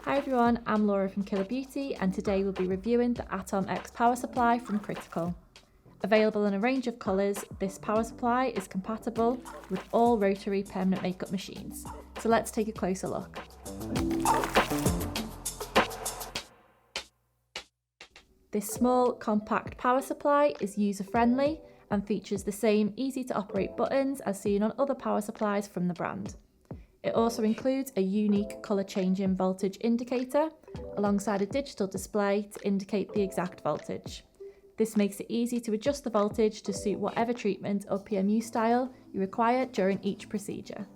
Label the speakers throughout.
Speaker 1: Hi everyone, I'm Laura from Killer Beauty and today we'll be reviewing the Atom X power supply from Critical. Available in a range of colours, this power supply is compatible with all rotary permanent makeup machines. So let's take a closer look. This small, compact power supply is user-friendly and features the same easy-to-operate buttons as seen on other power supplies from the brand. It also includes a unique colour-changing voltage indicator alongside a digital display to indicate the exact voltage. This makes it easy to adjust the voltage to suit whatever treatment or PMU style you require during each procedure.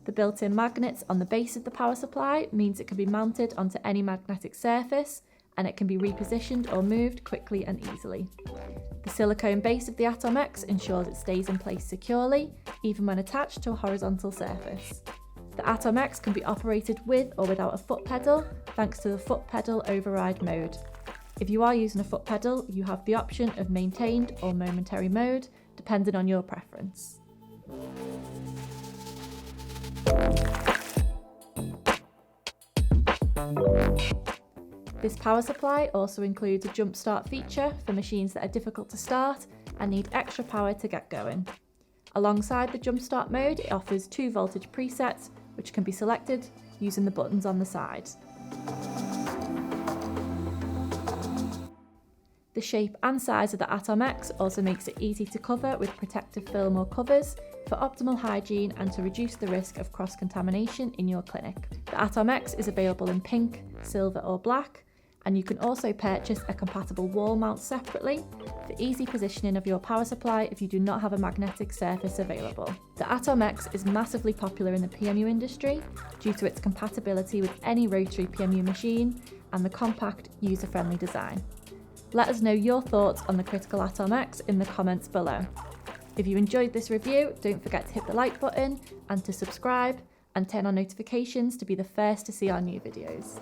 Speaker 1: The built-in magnets on the base of the power supply means it can be mounted onto any magnetic surface and it can be repositioned or moved quickly and easily. The silicone base of the Atom X ensures it stays in place securely, even when attached to a horizontal surface. The Atom X can be operated with or without a foot pedal, thanks to the foot pedal override mode. If you are using a foot pedal, you have the option of maintained or momentary mode, depending on your preference. This power supply also includes a jump start feature for machines that are difficult to start and need extra power to get going. Alongside the jump start mode, it offers 2 voltage presets, which can be selected using the buttons on the side. The shape and size of the Atom X also makes it easy to cover with protective film or covers for optimal hygiene and to reduce the risk of cross-contamination in your clinic. The Atom X is available in pink, silver or black, and you can also purchase a compatible wall mount separately for easy positioning of your power supply if you do not have a magnetic surface available. The Atom X is massively popular in the PMU industry due to its compatibility with any rotary PMU machine and the compact, user-friendly design. Let us know your thoughts on the Critical Atom X in the comments below. If you enjoyed this review, don't forget to hit the like button and to subscribe and turn on notifications to be the first to see our new videos.